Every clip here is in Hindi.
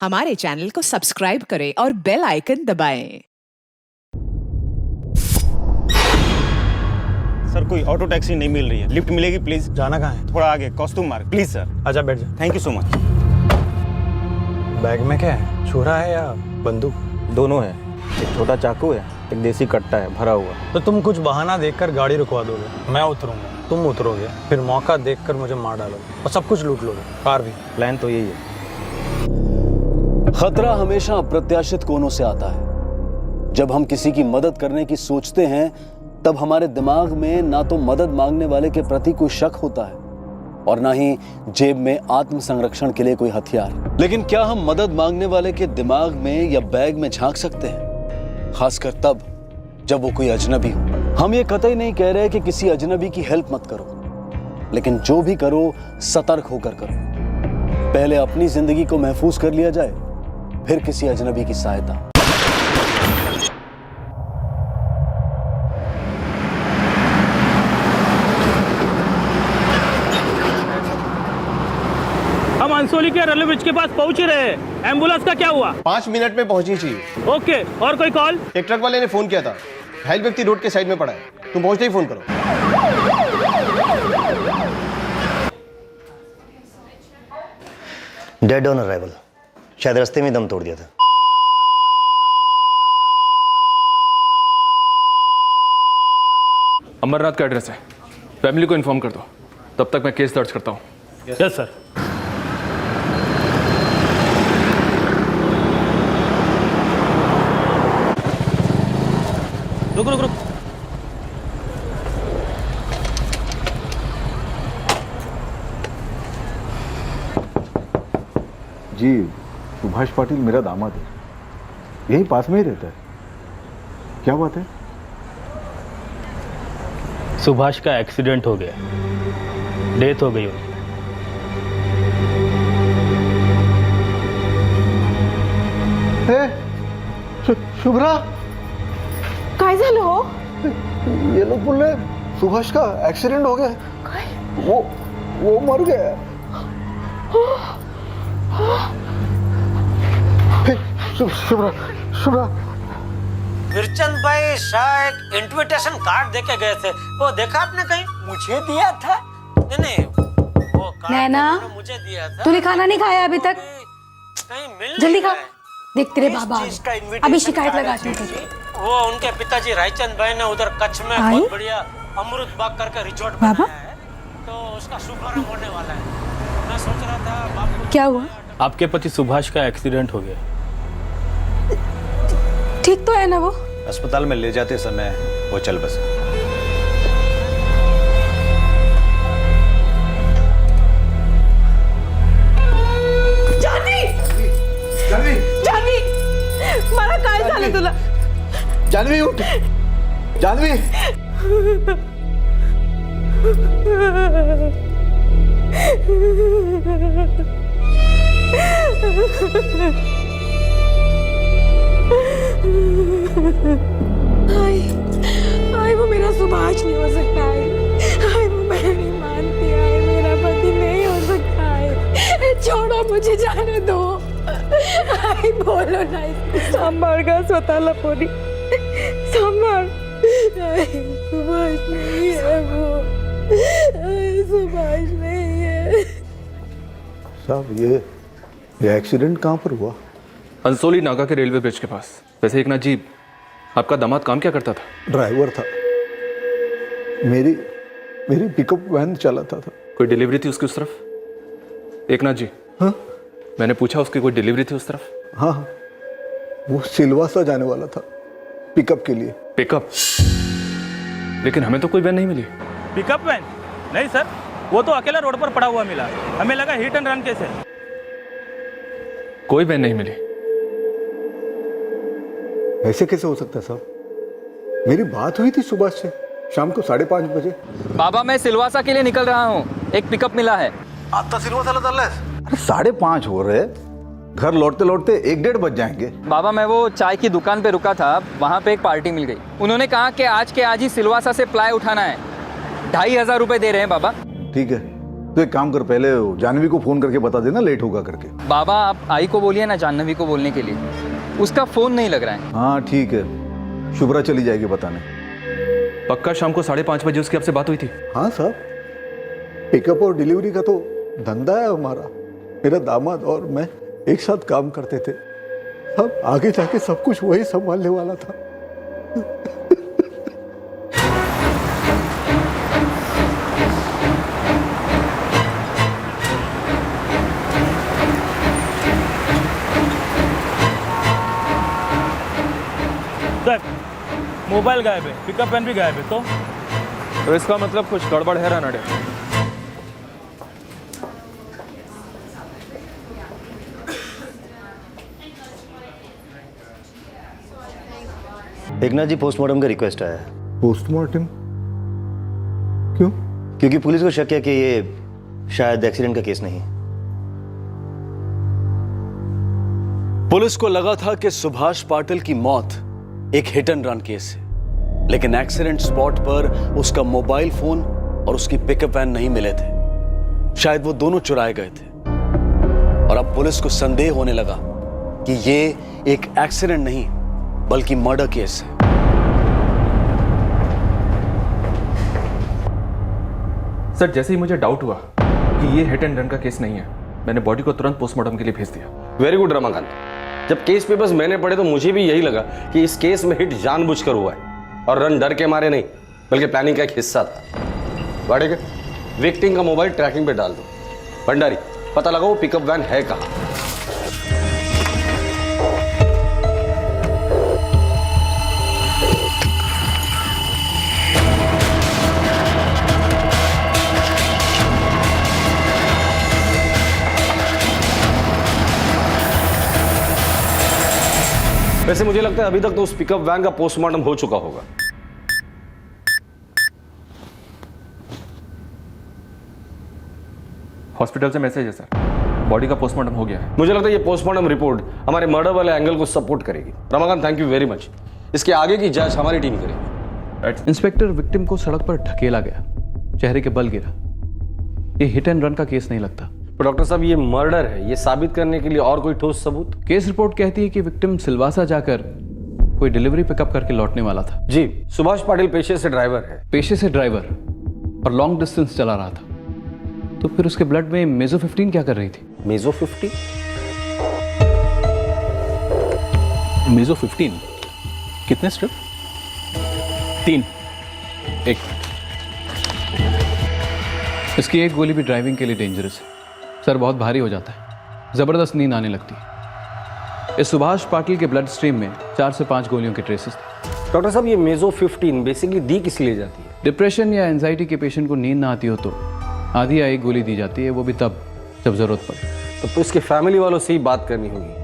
हमारे चैनल को सब्सक्राइब करें और बेल आइकन दबाएं। सर कोई ऑटो टैक्सी नहीं मिल रही है, लिफ्ट मिलेगी प्लीज। जाना कहाँ है? थोड़ा आगे कॉस्ट्यूम मार्ग प्लीज सर। आजा बैठ जा। Thank you so much. Bag में क्या है, छुरा है या बंदूक? दोनों है, एक छोटा चाकू है, एक देसी कट्टा है भरा हुआ। तो तुम कुछ बहाना देखकर गाड़ी रुकवा दोगे, मैं उतरूंगा, तुम उतरोगे, फिर मौका देखकर मुझे मार डालोगे और सब कुछ लूट लोगे, कार भी। प्लान तो यही है। खतरा हमेशा अप्रत्याशित कोनों से आता है। जब हम किसी की मदद करने की सोचते हैं तब हमारे दिमाग में ना तो मदद मांगने वाले के प्रति कोई शक होता है और ना ही जेब में आत्म संरक्षण के लिए कोई हथियार। लेकिन क्या हम मदद मांगने वाले के दिमाग में या बैग में झांक सकते हैं, खासकर तब जब वो कोई अजनबी हो? हम ये कतई नहीं कह रहे कि किसी अजनबी की हेल्प मत करो, लेकिन जो भी करो सतर्क होकर करो। पहले अपनी जिंदगी को महफूज कर लिया जाए, फिर किसी अजनबी की सहायता। हम अंसोली के रेलवे ब्रिज के पास पहुंच ही रहे हैं। एम्बुलेंस का क्या हुआ? 5 मिनट में पहुंचनी चाहिए। ओके, और कोई कॉल? एक ट्रक वाले ने फोन किया था, घायल व्यक्ति रोड के साइड में पड़ा है, तुम पहुंचते ही फोन करो। डेड ऑन अराइवल, शायद रास्ते में दम तोड़ दिया था। अमरनाथ का एड्रेस है, फैमिली को इन्फॉर्म कर दो, तब तक मैं केस दर्ज करता हूँ। Yes sir. रुक रुक रुक। जी, सुभाष पाटिल मेरा दामाद है, यही पास में ही रहता है। क्या बात है? सुभाष का एक्सीडेंट हो गया, डेथ हो गई उनकी। शुभ्रा, काय झालं हो? ये लोग बोल रहे सुभाष का एक्सीडेंट हो गया। वो मर गया। शुभ्रा, बिरचंद भाई शाह एक इन्विटेशन कार्ड देके गए थे, वो देखा आपने कहीं? मुझे दिया था? नहीं, वो कार्ड नैना, मुझे दिया था। तूने खाना नहीं खाया अभी तक? कहीं मिल जल्दी खा। नहीं देख तेरे किस बाबा चीज का अभी invitation शिकायत कार्ड लगाते है? हैं। वो उनके पिताजी रायचंद भाई ने उधर कच्छ में आई? बहुत बढ़िया अमृत बाग करके रिजॉर्ट बाबा? बनाया है, तो उसका शुभारंभ होने वाला है। मैं सोच रहा था बापू। क्या हुआ? आपके पति सुभाष का एक्सीडेंट हो गया। ठीक तो है ना वो? अस्पताल में ले जाते समय वो चल बसा। जानवी, मला काय झालं तुला? जानवी उठ, जानवी। आई वो मेरा सुभाष नहीं हो सकता है। आई वो मैं नहीं मानती है, मेरा पति नहीं हो सकता है। छोड़ो, मुझे जाने दो। आई बोलो ना, सांभाळ का स्वतःला पोरी, सांभाळ। सुभाष नहीं है वो, सुभाष नहीं है। साहब ये एक्सीडेंट कहाँ पर हुआ? अंसोली नागा के रेलवे ब्रिज के पास। वैसे एक ना जी, आपका दामाद काम क्या करता था? ड्राइवर था, मेरी पिकअप वैन चलाता था। कोई डिलीवरी थी उसकी उस तरफ? एक ना जी, हाँ मैंने पूछा उसकी कोई डिलीवरी थी उस तरफ? हाँ, वो सिलवासा जाने वाला था पिकअप के लिए। पिकअप? लेकिन हमें तो कोई वैन नहीं मिली। Pickup van? नहीं सर, वो तो अकेला रोड पर पड़ा हुआ मिला। हमें लगा हिट एंड रन केस है। कोई वैन नहीं मिली। ऐसे कैसे हो सकता है साहब? मेरी बात हुई थी सुभाष से शाम को 5:30 बजे। बाबा मैं सिलवासा के लिए निकल रहा हूँ, एक पिकअप मिला है। आता सिलवासा अरे 5:30 हो रहे, घर लौटते लौटते 1-1:30 बज जाएंगे। बाबा मैं वो चाय की दुकान पे रुका था, वहाँ पे एक पार्टी मिल गई। उन्होंने कहा कि आज के आज ही सिलवासा से प्लाई उठाना है। 2500 रुपए दे रहे हैं बाबा। ठीक है, तो एक काम कर, पहले जानवी को फोन करके बता देना लेट होगा करके। बाबा आप आई को बोलिए ना जाह्नवी को बोलने के लिए, उसका फोन नहीं लग रहा है। हाँ ठीक है, शुभ्रा चली जाएगी बताने। पक्का शाम को 5:30 बजे उसकी आपसे बात हुई थी? हाँ साहब, पिकअप और डिलीवरी का तो धंधा है हमारा। मेरा दामाद और मैं एक साथ काम करते थे। अब आगे जाके सब कुछ वही संभालने वाला था। सर मोबाइल गायब है, पिकअप वैन भी गायब है। तो इसका मतलब कुछ गड़बड़ है रानडे। एकनाथ जी, पोस्टमार्टम का रिक्वेस्ट आया है। पोस्टमार्टम क्यों? क्योंकि पुलिस को शक है कि ये शायद एक्सीडेंट का केस नहीं। पुलिस को लगा था कि सुभाष पाटिल की मौत एक हिट एंड रन केस है, लेकिन एक्सीडेंट स्पॉट पर उसका मोबाइल फोन और उसकी पिकअप वैन नहीं मिले थे। शायद वो दोनों चुराए गए थे। और अब पुलिस को संदेह होने लगा कि ये एक एक्सीडेंट नहीं बल्कि मर्डर केस है। सर, जैसे ही मुझे डाउट हुआ कि ये हिट एंड रन का केस नहीं है, मैंने बॉडी को तुरंत पोस्टमार्टम के लिए भेज दिया। Very good Ramakant. जब केस पेपर्स मैंने पढ़े तो मुझे भी यही लगा कि इस केस में हिट जानबूझकर हुआ है और रन डर के मारे नहीं बल्कि प्लानिंग का एक हिस्सा था। गाड़ी के विक्टिम का मोबाइल ट्रैकिंग पे डाल दो। भंडारी, पता लगाओ पिकअप वैन है कहां। वैसे मुझे लगता है अभी तक तो उस पिकअप वैन का पोस्टमार्टम हो चुका होगा। हॉस्पिटल से मैसेज है सर, बॉडी का पोस्टमार्टम हो गया है। मुझे लगता है ये पोस्टमार्टम रिपोर्ट हमारे मर्डर वाले एंगल को सपोर्ट करेगी। Ramakant, thank you very much. इसके आगे की जांच हमारी टीम करेगी। इंस्पेक्टर, विक्टिम को सड़क पर ढकेला गया, चेहरे के बल गिरा। ये हिट एंड रन का केस नहीं लगता। तो डॉक्टर साहब, ये मर्डर है, ये साबित करने के लिए और कोई ठोस सबूत? केस रिपोर्ट कहती है कि विक्टिम सिलवासा जाकर कोई डिलीवरी पिकअप करके लौटने वाला था। जी, सुभाष पाटिल पेशे से ड्राइवर है। पेशे से ड्राइवर और लॉन्ग डिस्टेंस चला रहा था, तो फिर उसके ब्लड में मेजो 15 क्या कर रही थी? मेजो 15? मेजो 15 कितने स्ट्रिप? 3। एक इसकी एक गोली भी ड्राइविंग के लिए डेंजरस है। सर बहुत भारी हो जाता है, जबरदस्त नींद आने लगती है। इस सुभाष पाटिल के ब्लड स्ट्रीम में 4 से 5 गोलियों के ट्रेसेस थे। डॉक्टर साहब, ये मेजो 15 बेसिकली दी किस लिए जाती है? डिप्रेशन या एंजाइटी के पेशेंट को नींद ना आती हो तो आधी या एक गोली दी जाती है, वो भी तब जब जरूरत पड़े। तो इसके फैमिली वालों से ही बात करनी होगी।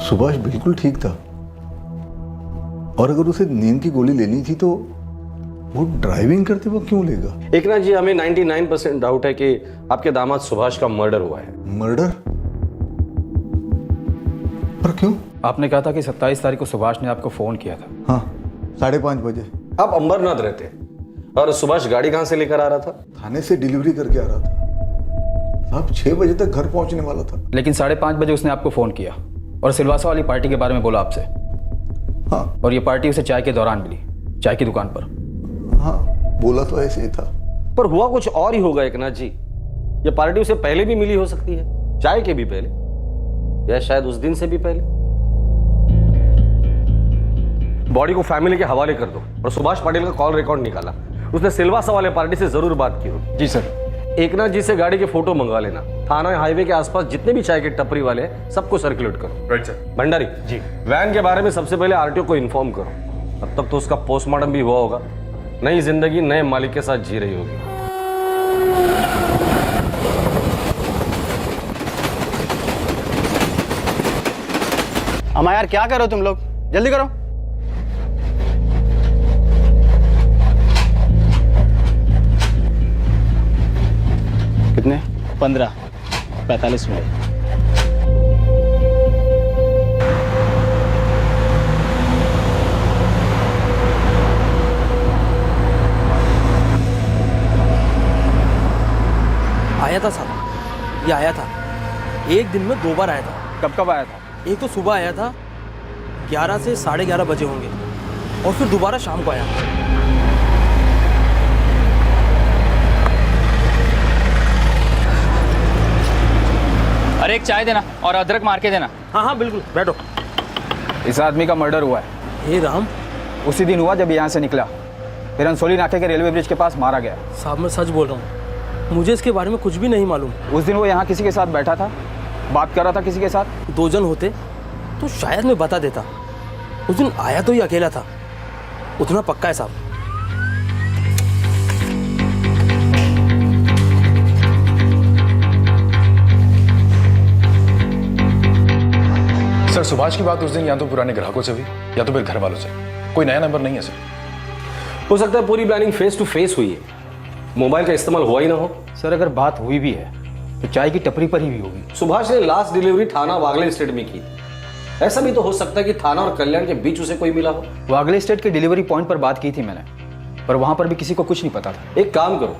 सुभाष बिल्कुल ठीक था, और अगर उसे नींद की गोली लेनी थी तो वो ड्राइविंग करते वक्त क्यों लेगा? एकनाथ जी, हमें 99% डाउट है कि आपके दामाद सुभाष का मर्डर हुआ है। मर्डर? पर क्यों? आपने कहा था कि 27 तारीख को सुभाष ने आपको फोन किया था। हाँ, 5:30 बजे। आप अंबरनाथ रहते और सुभाष गाड़ी कहां से लेकर आ रहा था? थाने से डिलीवरी करके आ रहा था साहब। 6 बजे तक घर पहुंचने वाला था। लेकिन 5:30 बजे उसने आपको फोन किया और सिलवासा वाली पार्टी के बारे में बोला आपसे। हाँ। और ये पार्टी उसे चाय के दौरान मिली, चाय की दुकान पर। हाँ, बोला तो ऐसे ही था। पर हुआ कुछ और ही होगा एकनाथ जी। ये पार्टी उसे पहले भी मिली हो सकती है, चाय के भी पहले, या शायद उस दिन से भी पहले। बॉडी को फैमिली के हवाले कर दो और सुभाष पाटिल का कॉल रिकॉर्ड निकाला। उसने सिलवासा वाले पार्टी से जरूर बात की होगी। जी सर। एकनाथ जी से गाड़ी के फोटो मंगवा लेना। थाना हाईवे के आसपास जितने भी चाय के टपरी वाले हैं सबको सर्कुलेट करो। Right sir. Bhandari ji, van के बारे में सबसे पहले आरटीओ को इन्फॉर्म करो। अब तक तो उसका पोस्टमार्टम भी हुआ होगा। नई जिंदगी नए मालिक के साथ जी रही होगी। अमा यार, क्या करो तुम लोग? जल्दी करो। कितने? 15-45 मिनट। आया था साहब, ये आया था। एक दिन में 2 बार आया था। कब कब आया था? एक तो सुबह आया था 11 से 11:30 बजे होंगे, और फिर दोबारा शाम को आया। अरे एक चाय देना और अदरक मार के देना। हाँ हाँ बिल्कुल, बैठो। इस आदमी का मर्डर हुआ है। हे राम, उसी दिन हुआ जब यहाँ से निकला, फिर अंसोली नाके के रेलवे ब्रिज के पास मारा गया। साहब मैं सच बोल रहा हूँ, मुझे इसके बारे में कुछ भी नहीं मालूम। उस दिन वो यहाँ किसी के साथ बैठा था, बात कर रहा था किसी के साथ। 2 जन होते तो शायद मैं बता देता। उस दिन आया तो ही अकेला था, उतना पक्का है साहब। सर सुभाष की बात उस दिन या तो पुराने ग्राहकों से हुई या तो फिर घर वालों से। कोई नया नंबर नहीं है सर। हो सकता है पूरी प्लानिंग फेस टू फेस हुई है, मोबाइल का इस्तेमाल हुआ ही ना हो। सर अगर बात हुई भी है तो चाय की टपरी पर ही भी होगी। सुभाष ने लास्ट डिलीवरी थाना वागले स्टेट में की। ऐसा भी तो हो सकता है कि थाना और कल्याण के बीच उसे कोई मिला हो। वागले स्टेट के डिलीवरी पॉइंट पर बात की थी मैंने, पर वहां पर भी किसी को कुछ नहीं पता था। एक काम करो,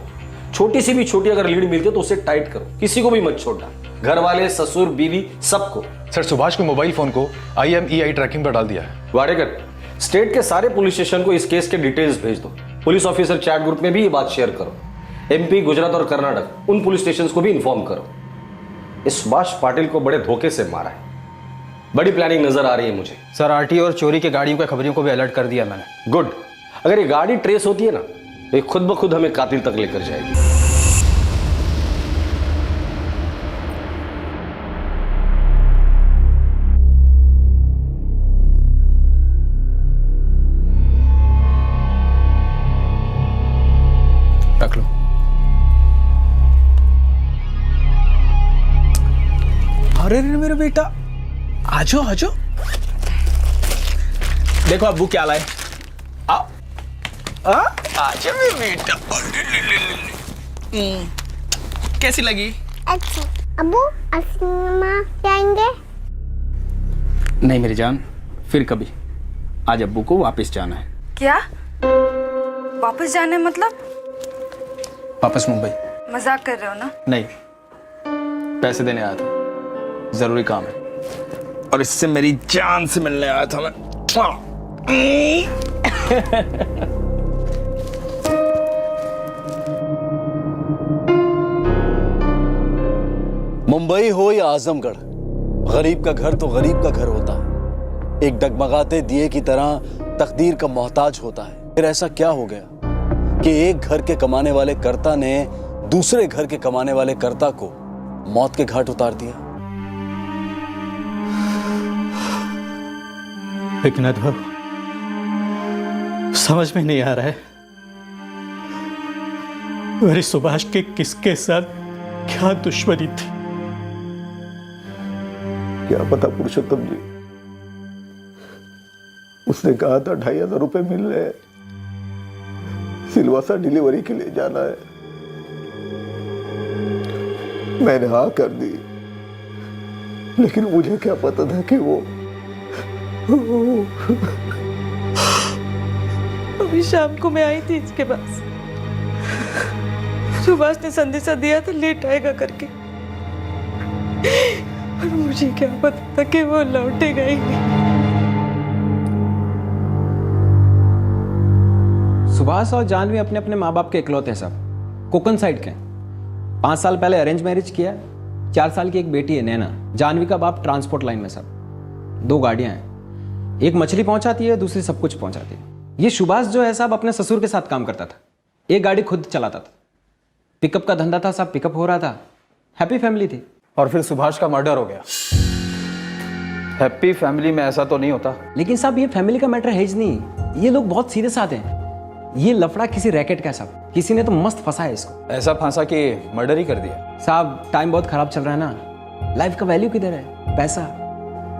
छोटी सी भी छोटी अगर लीड मिलती है तो उसे टाइट करो, किसी को भी मत छोड़ना, घर वाले, ससुर, बीवी, सबको। सर सुभाष के मोबाइल फोन को IMEI ट्रैकिंग पर डाल दिया है। वाडेकर, स्टेट के सारे पुलिस स्टेशन को इस केस के डिटेल्स भेज दो। पुलिस ऑफिसर चैट ग्रुप में भी ये बात शेयर करो। MP, गुजरात और कर्नाटक उन पुलिस स्टेशन को भी इन्फॉर्म करो। इस सुभाष पाटिल को बड़े धोखे से मारा है, बड़ी प्लानिंग नजर आ रही है मुझे। सर RT और चोरी के गाड़ियों के खबरियों को भी अलर्ट कर दिया मैंने। गुड, अगर ये गाड़ी ट्रेस होती है ना तो ये खुद ब खुद हमें कातिल तक लेकर जाएगी। रख लो। अरे मेरे बेटा, आजो आजो। देखो अब्बू क्या लाए। आजा मेरे बेटा। कैसी लगी? अच्छी। अब्बू सिनेमा जाएंगे? नहीं मेरी जान, फिर कभी। आज अब्बू को वापस जाना है। क्या वापस जाना है? मतलब वापस मुंबई। मजाक कर रहे हो ना? नहीं, पैसे देने आया था, जरूरी काम है। और इससे मेरी जान से मिलने आया था मैं। मुंबई हो या आजमगढ़, गरीब का घर तो गरीब का घर होता है। एक डगमगाते दिए की तरह तकदीर का मोहताज होता है। फिर ऐसा क्या हो गया कि एक घर के कमाने वाले कर्ता ने दूसरे घर के कमाने वाले कर्ता को मौत के घाट उतार दिया? लेकिन अनुभव समझ में नहीं आ रहा है, मेरे सुभाष के किसके साथ क्या दुश्मनी थी। क्या पता पुरुषोत्तम जी, उसने कहा था 2500 रुपए मिल रहे हैं, सिलवासा डिलीवरी के लिए जाना है। मैंने हाँ कर दी, लेकिन मुझे क्या पता था कि वो अभी शाम को मैं आई थी इसके पास, सुभाष ने संदेशा दिया था लेट आएगा करके, और मुझे क्या पता था कि वो लौटेगा ही नहीं। सुभाष और जानवी अपने अपने माँ बाप के इकलौते हैं सब, कोकन साइड के। 5 साल पहले अरेंज मैरिज किया, 4 साल की एक बेटी है नैना। जानवी का बाप ट्रांसपोर्ट लाइन में सब, 2 गाड़ियां हैं, एक मछली पहुंचाती है, दूसरी सब कुछ पहुंचाती है। ये सुभाष जो है साहब अपने ससुर के साथ काम करता था, एक गाड़ी खुद चलाता था, पिकअप का धंधा था साहब, पिकअप हो रहा था, हैप्पी फैमिली थी। और फिर सुभाष का मर्डर हो गया। हैप्पी फैमिली में ऐसा तो नहीं होता। लेकिन साहब ये फैमिली का मैटर है ही नहीं, ये लोग बहुत सीधे साधे हैं। ये लफड़ा किसी रैकेट का साहब, किसी ने तो मस्त फंसा है इसको। ऐसा फंसा कि मर्डर ही कर दिया। साहब टाइम बहुत खराब चल रहा है ना, लाइफ का वैल्यू किधर है? पैसा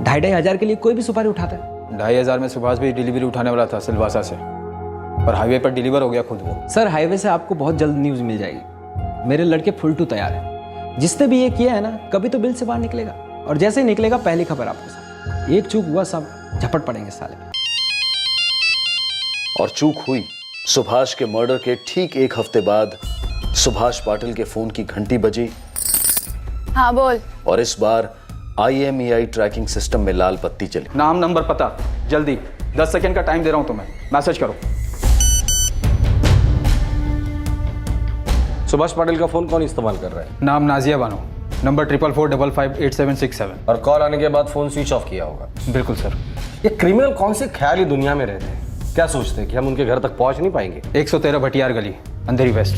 2,500 हजार के लिए कोई भी सुपारी उठाता है। 2,500 में सुभाष भी डिलीवरी उठाने वाला था सिलवासा से, पर हाईवे पर डिलीवर हो गया खुद वो। सर हाईवे से आपको बहुत जल्द न्यूज मिल जाएगी, मेरे लड़के फुल टू तैयार हैं। जिसने भी ये किया है ना, कभी तो बिल से बाहर निकलेगा, और जैसे ही निकलेगा पहली खबर आपको साहब। एक चूक हुआ सब झपट पड़ेंगे साले। और चूक हुई। सुभाष के मर्डर के ठीक एक हफ्ते बाद सुभाष पाटिल के फोन की घंटी बजी। हाँ बोल। और इस बार IMEI ट्रैकिंग सिस्टम में लाल बत्ती चली। नाम, नंबर, पता, जल्दी 10 सेकंड का टाइम दे रहा हूं तुम्हें, मैसेज करो। सुभाष पाटिल का फोन कौन इस्तेमाल कर रहा है? नाम नाजिया बानो, नंबर 4445588767। और कॉल आने के बाद फोन स्विच ऑफ किया होगा। बिल्कुल सर। ये क्रिमिनल कौन से ख्याली दुनिया में रहते हैं? क्या सोचते हैं कि हम उनके घर तक पहुंच नहीं पाएंगे? 113 भटियार गली, अंधेरी वेस्ट।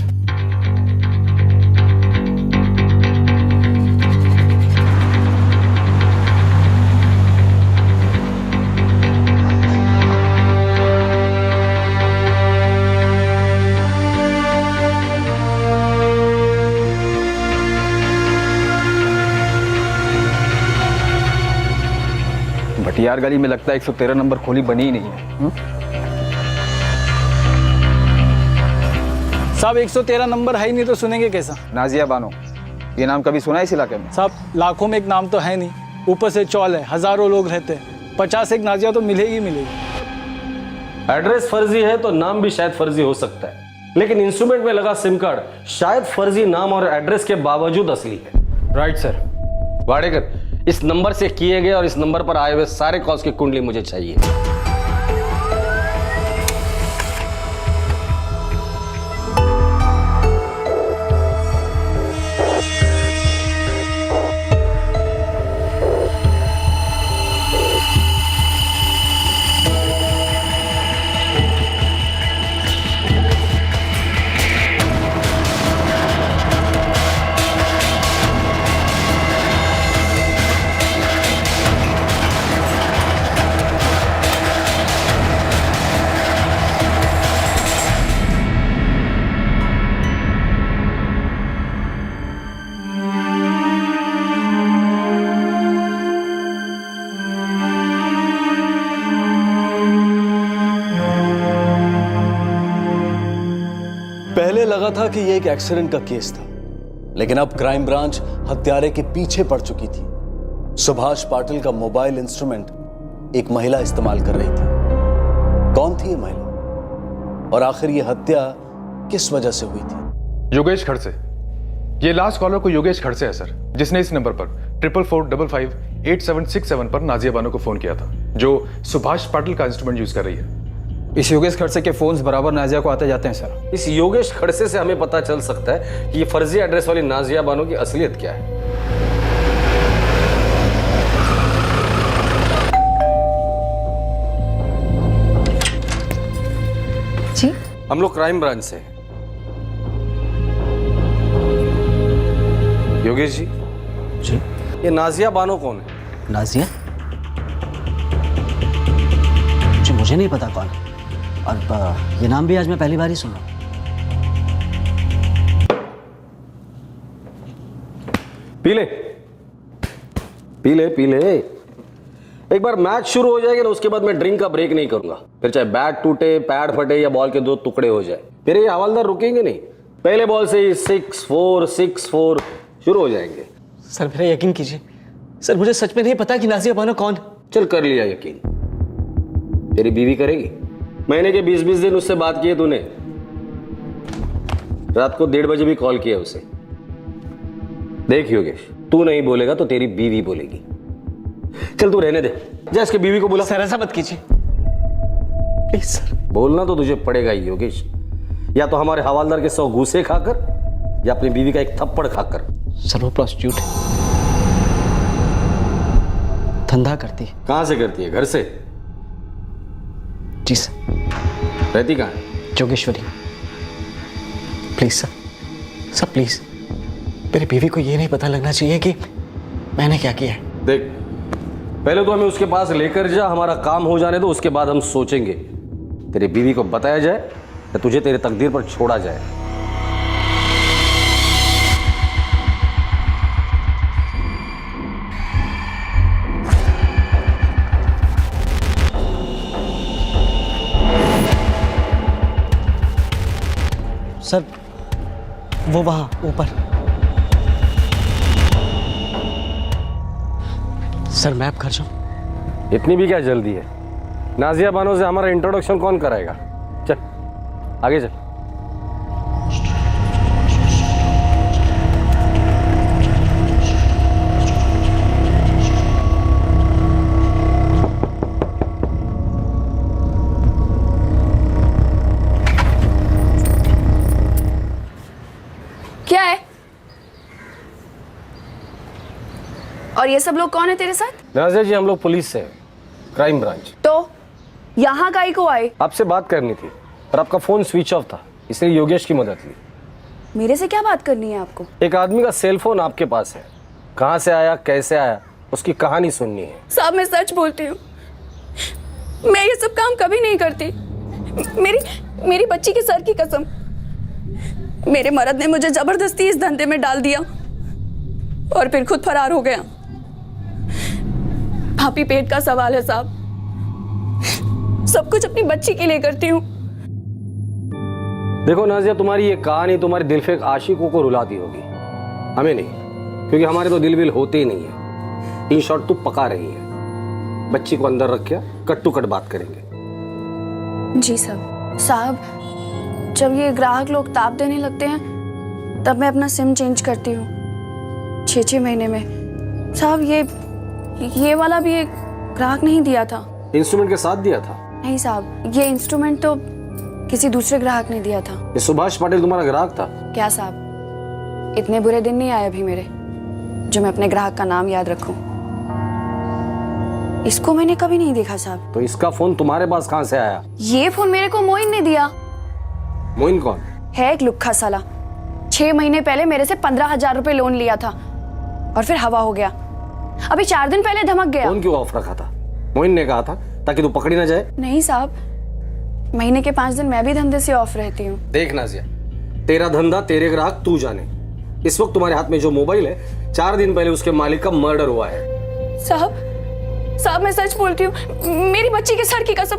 भटियार गली में लगता है 113 नंबर खोली बनी ही नहीं है। साहब 113 नंबर है ही नहीं तो सुनेंगे कैसा? नाजिया बानो, ये नाम कभी सुना है इस इलाके में? साहब लाखों में एक नाम तो है नहीं, ऊपर से चौल है, हजारों लोग रहते हैं, 50 एक नाजिया तो मिलेगी मिलेगी। एड्रेस फर्जी है तो नाम भी शायद फर्जी हो सकता है, लेकिन इंस्ट्रूमेंट में लगा सिम कार्ड शायद फर्जी नाम और एड्रेस के बावजूद असली है। Right sir. वाडेकर, इस नंबर से किए गए और इस नंबर पर आए हुए सारे कॉल्स की कुंडली मुझे चाहिए। पहले लगा था कि यह एक एक्सीडेंट का केस था, लेकिन अब क्राइम ब्रांच हत्यारे के पीछे पड़ चुकी थी। सुभाष पाटिल का मोबाइल इंस्ट्रूमेंट एक महिला इस्तेमाल कर रही थी। कौन थी ये महिला और आखिर ये हत्या किस वजह से हुई थी? योगेश खड़से। ये लास्ट कॉलर को योगेश खड़से है सर, जिसने इस नंबर पर 4445588767 पर नाजिया बानो को फोन किया था, जो सुभाष पाटिल का इंस्ट्रूमेंट यूज कर रही है। इस योगेश खड़से के फोन्स बराबर नाजिया को आते जाते हैं सर। इस योगेश खड़से से हमें पता चल सकता है कि ये फर्जी एड्रेस वाली नाजिया बानो की असलियत क्या है। जी हम लोग क्राइम ब्रांच से। योगेश जी। जी। ये नाजिया बानो कौन है? नाजिया? मुझे नहीं पता कौन, और ये नाम भी आज मैं पहली बार ही सुना। पी ले पी ले पी ले। एक बार मैच शुरू हो जाएगा ना, उसके बाद मैं ड्रिंक का ब्रेक नहीं करूंगा। फिर चाहे बैट टूटे, पैड फटे या बॉल के 2 टुकड़े हो जाए, फिर ये हवालदार रुकेंगे नहीं। पहले बॉल से ही 6-4 6-4 शुरू हो जाएंगे। सर मेरा यकीन कीजिए, सर मुझे सच में नहीं पता कि नाजिया बानो कौन। चल कर लिया यकीन, तेरी बीवी करेगी। महीने के 20-20 दिन उससे बात की है तूने, रात को 1:30 बजे भी कॉल किया उसे। देख योगेश, तू नहीं बोलेगा तो तेरी बीवी बोलेगी। चल तू रहने दे, जा इसके बीवी को बुला। सर ऐसा मत कीजिए प्लीज सर। बोलना तो तुझे पड़ेगा ही योगेश, या तो हमारे हवालदार के 100 घूसे खाकर या अपनी बीवी का एक थप्पड़ खाकर। सर वो प्रोस्टिट्यूट है, धंधा करती है। कहां से करती है? घर से? जी सर। रहती कहां है? Jogeshwari. Please sir, sir please, मेरी बीवी को ये नहीं पता लगना चाहिए कि मैंने क्या किया है। देख, पहले तो हमें उसके पास लेकर जा, हमारा काम हो जाने दो, उसके बाद हम सोचेंगे। तेरी बीवी को बताया जाए या तुझे तेरे तकदीर पर छोड़ा जाए। सर वो वहां ऊपर। सर मैं अब घर जाऊं? इतनी भी क्या जल्दी है? नाजिया बानो से हमारा इंट्रोडक्शन कौन कराएगा? चल आगे चल। क्या है? और ये सब लोग कौन है तेरे साथ? नाजिया जी हम लोग पुलिस से हैं, क्राइम ब्रांच। तो यहाँ काहे को आए? आपसे बात करनी थी पर आपका फोन स्विच ऑफ था, इसलिए योगेश की मदद ली। मेरे से क्या बात करनी है आपको? एक आदमी का सेल फोन आपके पास है, कहाँ से आया कैसे आया उसकी कहानी सुननी है। साहब मैं सच बोलती हूँ, मैं ये सब काम कभी नहीं करती। मेरी बच्ची के सर की कसम, मेरे मर्द ने मुझे जबरदस्ती इस धंधे में डाल दिया और फिर खुद फरार हो गया। भाभी पेट का सवाल है साहब, सब कुछ अपनी बच्ची के लिए करती हूँ। देखो नाजिया, तुम्हारी ये कहानी तुम्हारे दिलफेक आशिकों को रुलाती होगी, हमें नहीं, क्योंकि हमारे तो दिल विल होते ही नहीं है। इन शॉर्ट तू पका रही है, बच्ची को अंदर रख के कट टू कट बात करेंगे। जी साहब, जब ये ग्राहक लोग ताप देने लगते हैं तब मैं अपना सिम चेंज करती हूँ 6-6 महीने में। साहब ये वाला भी एक ग्राहक नहीं दिया था। इंस्ट्रूमेंट के साथ दिया था? नहीं साहब, ये इंस्ट्रूमेंट तो किसी दूसरे ग्राहक ने दिया था। ये सुभाष पाटिल तुम्हारा ग्राहक था? क्या साहब, इतने बुरे दिन नहीं आए अभी मेरे जो मैं अपने ग्राहक का नाम याद रखूं। इसको मैंने कभी नहीं देखा साहब। तो इसका फोन तुम्हारे पास कहाँ से आया? ये फोन मेरे को मोइन ने दिया। मोइन कौन है? एक लुक्खा साला। 6 महीने पहले मेरे से 15,000 रुपए लोन लिया था और फिर हवा हो गया। अभी 4 दिन पहले धमक गया। फोन क्यों ऑफ रखा था? मोइन ने कहा था ताकि तू पकड़ी ना जाए। नहीं साहब, महीने के 5 दिन मैं भी धंधे से ऑफ रहती हूँ। देख नाजिया, तेरा धंधा तेरे ग्राहक तू जाने। इस वक्त तुम्हारे हाथ में जो मोबाइल है, 4 दिन पहले उसके मालिक का मर्डर हुआ है। साहब मैं सच बोलती हूँ, मेरी बच्ची के सर की कसम,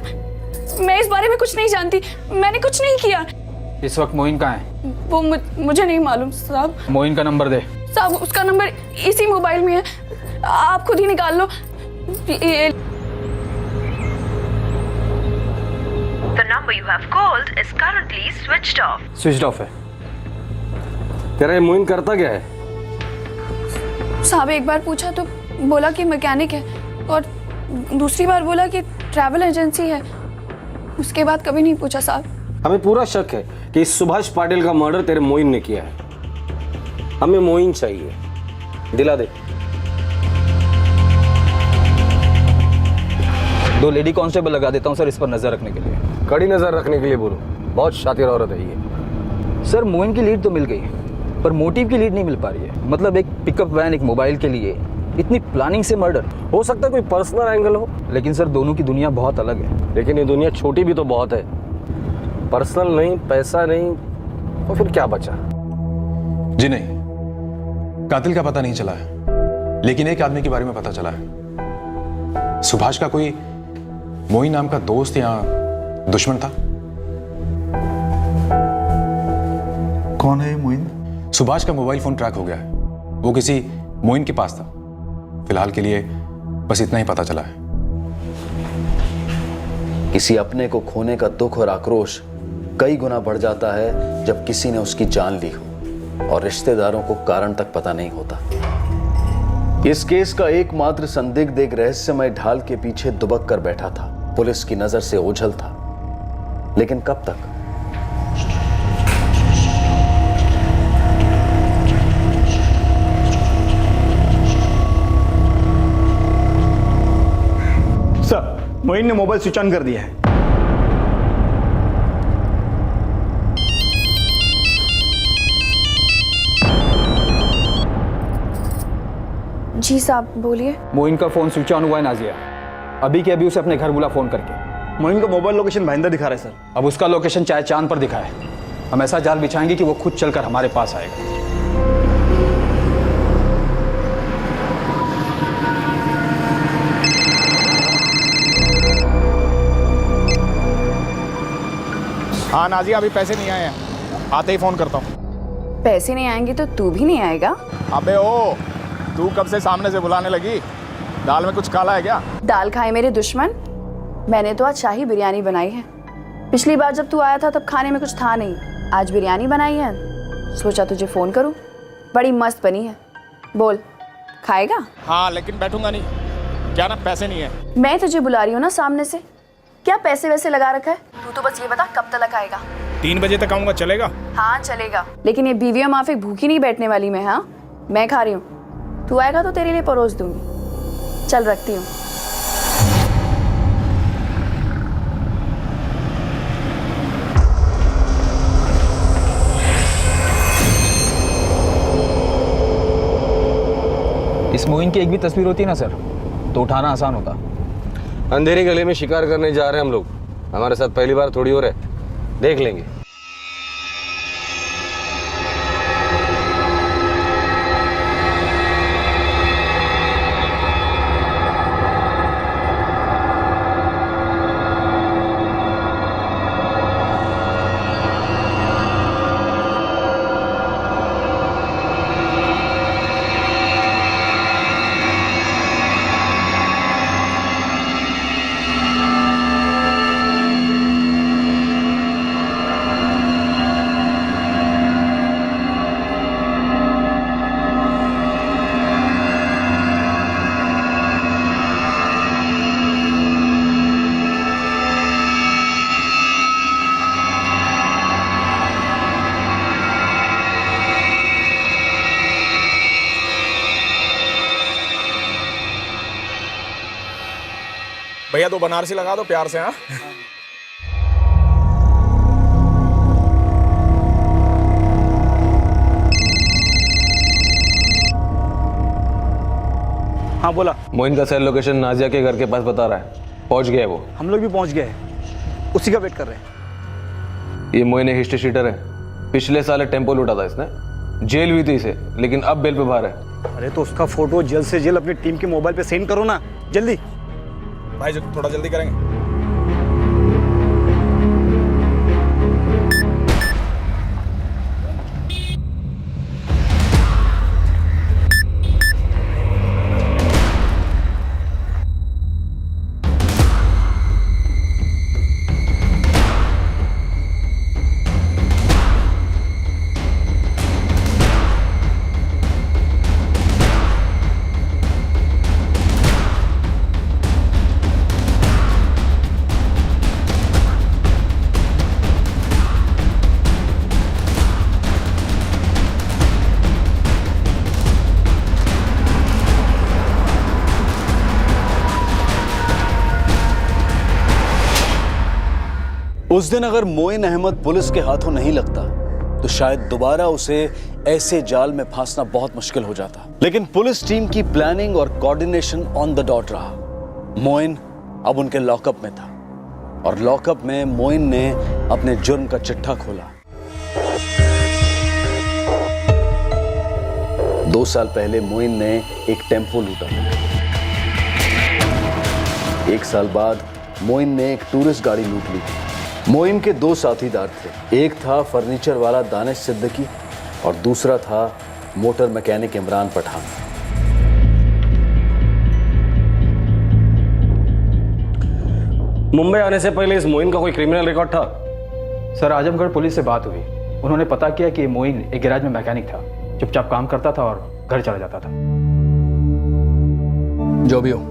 मैं इस बारे में कुछ नहीं जानती, मैंने कुछ नहीं किया। इस वक्त मोइन कहाँ है? वो मुझे नहीं मालूम साहब। मोइन का नंबर दे। साहब उसका नंबर इसी मोबाइल में है, आप खुद ही निकाल लो। The number you have called is currently switched off. Switch off है। तेरा ये मोइन करता क्या है? साहब एक बार पूछा तो बोला कि मैकेनिक है और दूसरी बार बोला कि ट्रैवल एजेंसी है। उसके बाद कभी नहीं पूछा साहब। हमें पूरा शक है कि इस सुभाष पाटिल का मर्डर तेरे मोइन ने किया है। हमें मोइन चाहिए, दिला दे। 2 लेडी कांस्टेबल लगा देता हूँ सर, इस पर नजर रखने के लिए। कड़ी नजर रखने के लिए बोलो, बहुत शातिर औरत है ये। सर मोइन की लीड तो मिल गई पर मोटिव की लीड नहीं मिल पा रही है। मतलब एक पिकअप वैन, एक मोबाइल के लिए इतनी प्लानिंग से मर्डर। हो सकता है कोई पर्सनल एंगल हो, लेकिन सर दोनों की दुनिया बहुत अलग है। लेकिन ये दुनिया छोटी भी तो बहुत है। पर्सनल नहीं, पैसा नहीं, तो फिर क्या बचा? जी नहीं, कातिल का पता नहीं चला है, लेकिन एक आदमी के बारे में पता चला है। सुभाष का कोई मोइन नाम का दोस्त या दुश्मन था। कौन है ये मोइन? सुभाष का मोबाइल फोन ट्रैक हो गया है, वो किसी मोइन के पास था। फिलहाल के लिए बस इतना ही पता चला है। किसी अपने को खोने का दुख और आक्रोश कई गुना बढ़ जाता है जब किसी ने उसकी जान ली हो और रिश्तेदारों को कारण तक पता नहीं होता। इस केस का एकमात्र संदिग्ध एक रहस्यमय ढाल के पीछे दुबक कर बैठा था, पुलिस की नजर से ओझल था, लेकिन कब तक? सर, मोइन ने मोबाइल स्विच ऑन कर दिया है। जी साहब बोलिए। मोइन का फोन स्विच ऑन हुआ है नाजिया, अभी के अभी उसे अपने घर बुला फोन करके। मोइन का मोबाइल लोकेशन भाईंदर दिखा रहा है सर। अब उसका लोकेशन चाहे चांद पर दिखाए, हम ऐसा जाल बिछाएंगे कि वो खुद चलकर हमारे पास आएगा। हाँ नाजिया, अभी पैसे नहीं आए हैं, आते ही फोन करता हूँ। पैसे नहीं आएंगे तो तू भी नहीं आएगा? अबे ओ, तू कब से सामने से बुलाने लगी? दाल में कुछ काला है क्या? दाल खाए मेरे दुश्मन। मैंने तो आज शाही बिरयानी बनाई है। पिछली बार जब तू आया था तब खाने में कुछ था नहीं, आज बिरयानी बनाई है, सोचा तुझे फोन करूं। बड़ी मस्त बनी है। बोल, खाएगा? हाँ, लेकिन बैठूंगा नहीं। क्या ना, पैसे नहीं है। मैं तुझे बुला रही हूँ ना सामने से, क्या पैसे वैसे लगा रखा है? तू तो बस ये बता कब तक आएगा? 3 बजे तक आऊंगा, चलेगा? हाँ चलेगा, लेकिन ये बीवियां माफिक भूखी नहीं बैठने वाली मैं। हाँ, मैं खा रही हूँ, तू आएगा तो तेरे लिए परोस दूंगी। चल रखती हूँ। इस मोइन की एक भी तस्वीर होती ना सर तो उठाना आसान होता। अंधेरी गली में शिकार करने जा रहे हैं हम लोग, हमारे साथ पहली बार थोड़ी हो रहा है, देख लेंगे। भैया 2 बनारसी लगा दो प्यार से। हाँ, हाँ बोला। मोइन का सेल लोकेशन नाजिया के घर के पास बता रहा है, पहुंच गया है वो। हम लोग भी पहुंच गए हैं, उसी का वेट कर रहे हैं। ये मोइन हिस्ट्री शीटर है, पिछले साल टेम्पो लूटा था इसने, जेल हुई थी इसे, लेकिन अब बेल पे बाहर है। अरे तो उसका फोटो जल्द से जल्द अपनी टीम के मोबाइल पे सेंड करो ना, जल्दी। भाई थोड़ा जल्दी करेंगे। उस दिन अगर मोइन अहमद पुलिस के हाथों नहीं लगता तो शायद दोबारा उसे ऐसे जाल में फांसना बहुत मुश्किल हो जाता। लेकिन पुलिस टीम की प्लानिंग और कोऑर्डिनेशन ऑन द डॉट रहा। मोइन अब उनके लॉकअप में था और लॉकअप में मोइन ने अपने जुर्म का चिट्ठा खोला। 2 साल पहले मोइन ने एक टेम्पो लूटा। 1 साल बाद मोइन ने एक टूरिस्ट गाड़ी लूट ली। मोइन के 2 साथीदार थे, एक था फर्नीचर वाला दानिश सिद्दीकी और दूसरा था मोटर मैकेनिक इमरान पठान। मुंबई आने से पहले इस मोइन का कोई क्रिमिनल रिकॉर्ड था? सर आजमगढ़ पुलिस से बात हुई, उन्होंने पता किया कि मोइन एक गैराज में मैकेनिक था, चुपचाप काम करता था और घर चला जाता था। जो भी हो,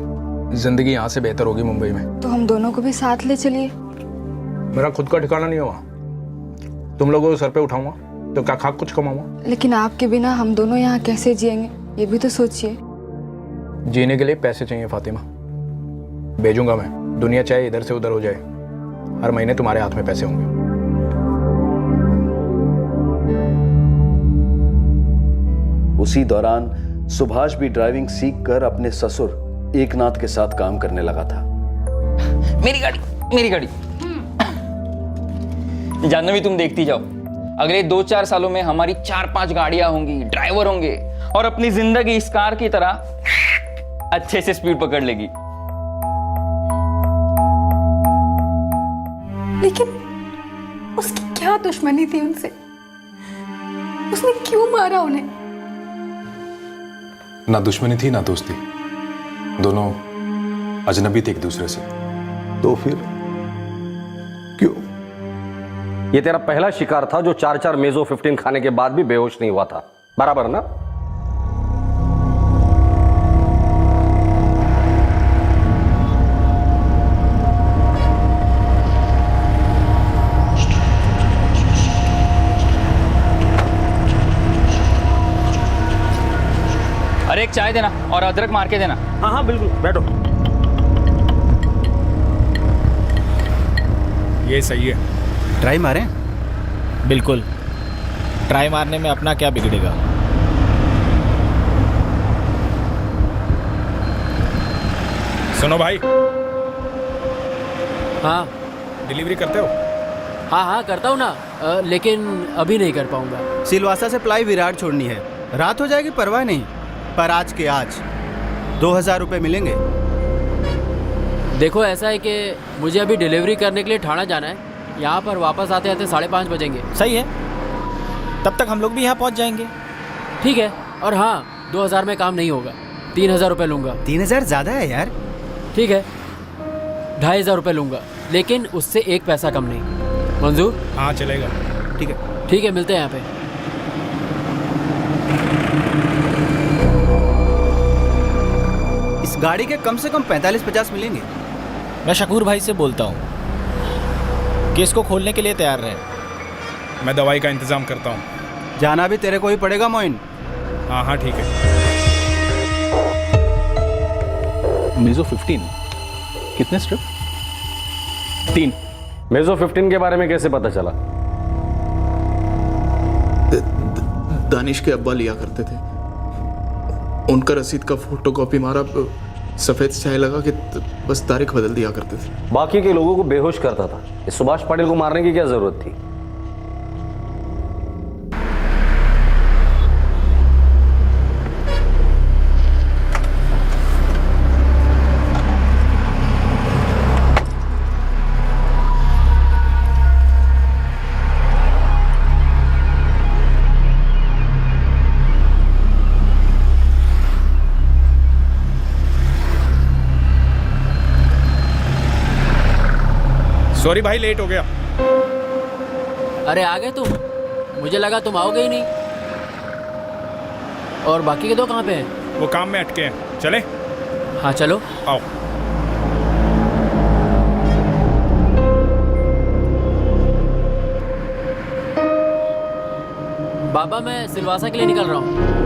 जिंदगी यहाँ से बेहतर होगी मुंबई में। तो हम दोनों को भी साथ ले चलिए। मेरा खुद का ठिकाना नहीं हुआ, तुम लोगों को सर पे उठाऊंगा तो क्या खाक कुछ कमाऊंगा? लेकिन आपके बिना हम दोनों यहाँ कैसे जिएंगे, ये भी तो सोचिए। जीने के लिए पैसे चाहिए फातिमा, भेजूंगा मैं। दुनिया चाहे इधर से उधर हो जाए, हर महीने तुम्हारे हाथ में पैसे होंगे। उसी दौरान सुभाष भी ड्राइविंग सीखकर अपने ससुर एकनाथ के साथ काम करने लगा था। मेरी गाड़ी जाह्नवी, तुम देखती जाओ, अगले 2-4 सालों में हमारी 4-5 गाड़ियां होंगी, ड्राइवर होंगे और अपनी जिंदगी इस कार की तरह अच्छे से स्पीड पकड़ लेगी। लेकिन उसकी क्या दुश्मनी थी उनसे? उसने क्यों मारा उन्हें? ना दुश्मनी थी ना दोस्ती, दोनों अजनबी थे एक दूसरे से। तो फिर क्यों? ये तेरा पहला शिकार था जो 4-4 मेजो 15 खाने के बाद भी बेहोश नहीं हुआ था, बराबर ना? अरे एक चाय देना और अदरक मार के देना। हाँ हाँ बिल्कुल, बैठो। ये सही है। ट्राई मारें? बिल्कुल, ट्राई मारने में अपना क्या बिगड़ेगा। सुनो भाई। हाँ डिलीवरी करते हो? हाँ हाँ करता हूँ ना, लेकिन अभी नहीं कर पाऊंगा। सिलवासा से प्लाई विराट छोड़नी है, रात हो जाएगी परवाह नहीं, पर आज के आज 2000 रुपये मिलेंगे। देखो ऐसा है कि मुझे अभी डिलीवरी करने के लिए ठाणा जाना है, यहाँ पर वापस आते आते 5:30 बजेंगे। सही है, तब तक हम लोग भी यहाँ पहुँच जाएंगे। ठीक है, और हाँ 2000 में काम नहीं होगा, 3000 रुपये लूँगा। 3000 ज़्यादा है यार। ठीक है, 2500 रुपये लूँगा, लेकिन उससे 1 पैसा कम नहीं। मंजूर? हाँ चलेगा। ठीक है। ठीक है, मिलते हैं यहाँ पे। इस गाड़ी के कम से कम 45-50 मिलेंगे। मैं शकूर भाई से बोलता हूँ कि इसको खोलने के लिए तैयार रहे। मैं दवाई का इंतजाम करता हूँ। जाना भी तेरे को ही पड़ेगा मोइन। हाँ हाँ ठीक है। मेजो 15 कितने स्ट्रिप? 3। मेजो 15 के बारे में कैसे पता चला? दानिश के अब्बा लिया करते थे, उनका रसीद का फोटोकॉपी मारा, सफेद स्याही लगा कि बस तारीख बदल दिया करते थे। बाकी के लोगों को बेहोश करता था, इस सुभाष पाटिल को मारने की क्या जरूरत थी? सॉरी भाई, लेट हो गया। अरे आ गए तुम? मुझे लगा तुम आओगे ही नहीं। और बाकी के 2 कहाँ पे हैं? वो काम में अटके हैं। चले? हाँ चलो। आओ। बाबा मैं सिलवासा के लिए निकल रहा हूँ।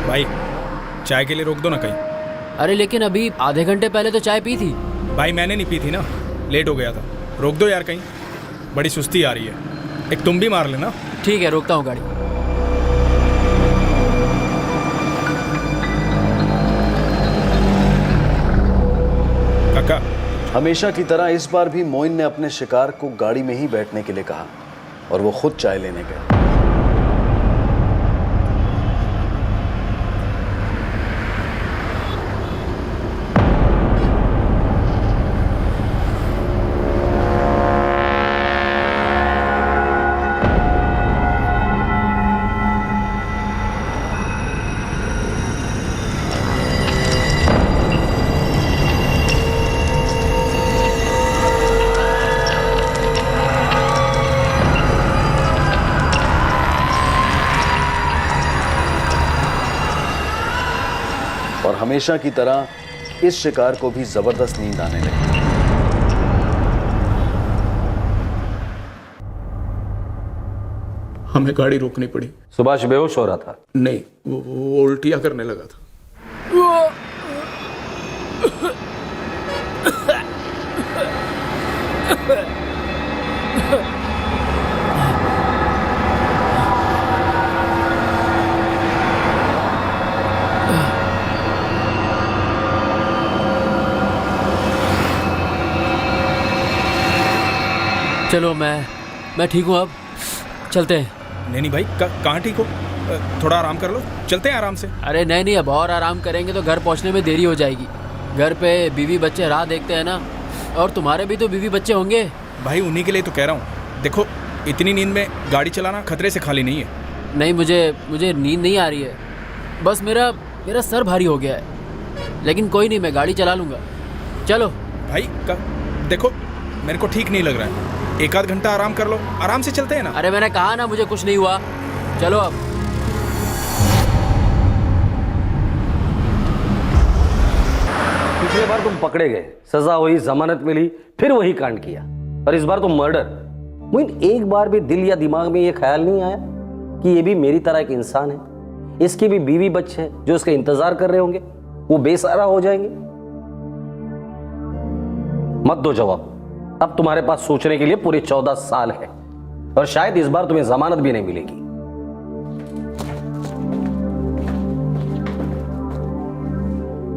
भाई चाय के लिए रोक दो ना कहीं। अरे लेकिन अभी आधे घंटे पहले तो चाय पी थी। भाई मैंने नहीं पी थी ना, लेट हो गया था। रोक दो यार कहीं, बड़ी सुस्ती आ रही है। एक तुम भी मार लेना। ठीक है, रोकता हूँ गाड़ी। काका, हमेशा की तरह इस बार भी मोइन ने अपने शिकार को गाड़ी में ही बैठने के लिए कहा और वो खुद चाय लेने गए। और हमेशा की तरह इस शिकार को भी जबरदस्त नींद आने लगी। हमें गाड़ी रोकनी पड़ी। सुभाष बेहोश हो रहा था? नहीं, वो उल्टियां करने लगा था। चलो मैं ठीक हूँ, अब चलते हैं। नहीं भाई, कहाँ ठीक हो? थोड़ा आराम कर लो, चलते हैं आराम से। अरे नहीं, अब और आराम करेंगे तो घर पहुँचने में देरी हो जाएगी। घर पे बीवी बच्चे राह देखते हैं ना, और तुम्हारे भी तो बीवी बच्चे होंगे। भाई उन्हीं के लिए तो कह रहा हूँ। देखो इतनी नींद में गाड़ी चलाना खतरे से खाली नहीं है। नहीं, मुझे नींद नहीं आ रही है, बस मेरा सर भारी हो गया है। लेकिन कोई नहीं, मैं गाड़ी चला लूँगा। चलो भाई देखो मेरे को ठीक नहीं लग रहा है, एक आध घंटा आराम कर लो, आराम से चलते हैं ना। अरे मैंने कहा ना मुझे कुछ नहीं हुआ, चलो अब। पिछले बार तुम पकड़े गए, सजा हुई, जमानत मिली, फिर वही कांड किया, और इस बार तुम मर्डर। मोइन, एक बार भी दिल या दिमाग में ये ख्याल नहीं आया कि ये भी मेरी तरह एक इंसान है, इसकी भी बीवी बच्चे हैं जो इसका इंतजार कर रहे होंगे, वो बेसहारा हो जाएंगे? मत दो जवाब, अब तुम्हारे पास सोचने के लिए पूरे 14 साल है, और शायद इस बार तुम्हें जमानत भी नहीं मिलेगी।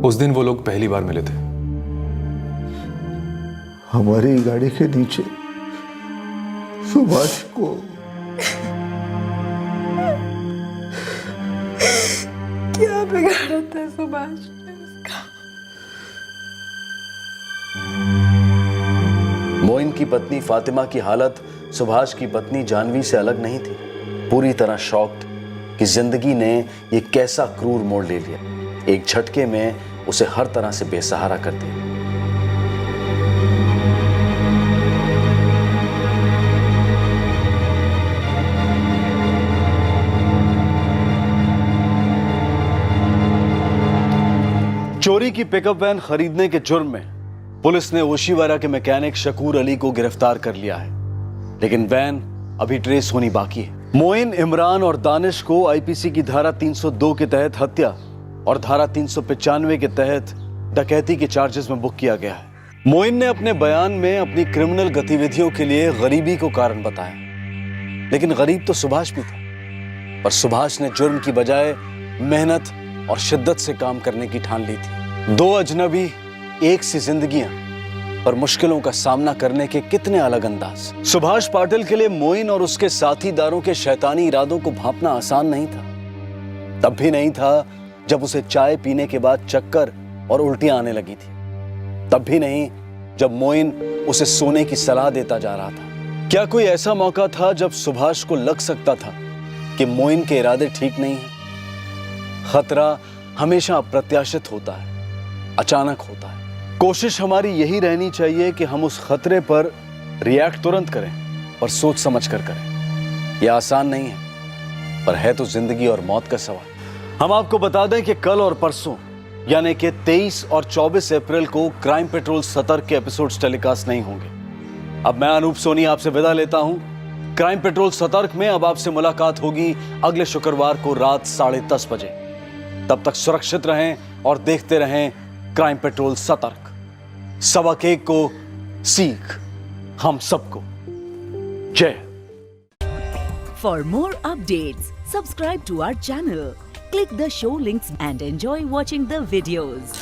उस दिन वो लोग पहली बार मिले थे। हमारी गाड़ी के नीचे सुभाष को क्या बिगाड़ा था सुभाष ने उसका? मोइन की पत्नी फातिमा की हालत सुभाष की पत्नी जानवी से अलग नहीं थी। पूरी तरह शॉक्ड कि जिंदगी ने ये कैसा क्रूर मोड़ ले लिया, एक झटके में उसे हर तरह से बेसहारा कर दिया। चोरी की पिकअप वैन खरीदने के जुर्म में पुलिस ने ओशीवारा के मैकेनिक शकूर अली को गिरफ्तार कर लिया है, लेकिन वैन अभी ट्रेस होनी बाकी है। मोइन, इमरान और दानिश को आईपीसी की धारा 302 के तहत हत्या और धारा 395 के तहत डकैती के चार्जेस में बुक किया गया है। मोइन ने अपने बयान में अपनी क्रिमिनल गतिविधियों के लिए गरीबी को कारण बताया, लेकिन गरीब तो सुभाष भी था, और सुभाष ने जुर्म की बजाय मेहनत और शिद्दत से काम करने की ठान ली थी। दो अजनबी, एक सी जिंदगियां, पर मुश्किलों का सामना करने के कितने अलग अंदाज। सुभाष पाटिल के लिए मोइन और उसके साथीदारों के शैतानी इरादों को भांपना आसान नहीं था। तब भी नहीं था जब उसे चाय पीने के बाद चक्कर और उल्टियां आने लगी थी। तब भी नहीं जब मोइन उसे सोने की सलाह देता जा रहा था। क्या कोई ऐसा मौका था जब सुभाष को लग सकता था कि मोइन के इरादे ठीक नहीं हैं? खतरा हमेशा अप्रत्याशित होता है, अचानक होता है। कोशिश हमारी यही रहनी चाहिए कि हम उस खतरे पर रिएक्ट तुरंत करें, पर सोच समझ कर करें। यह आसान नहीं है, पर है तो जिंदगी और मौत का सवाल। हम आपको बता दें कि कल और परसों यानी कि 23 और 24 अप्रैल को क्राइम पेट्रोल सतर्क के एपिसोड्स टेलीकास्ट नहीं होंगे। अब मैं अनूप सोनी आपसे विदा लेता हूं। क्राइम पेट्रोल सतर्क में अब आपसे मुलाकात होगी अगले शुक्रवार को रात 10:30 बजे। तब तक सुरक्षित रहें और देखते रहें क्राइम पेट्रोल सतर्क। सबक एक को सीख हम सबको। जय। For more updates, subscribe to our channel, click the show links and enjoy watching the videos.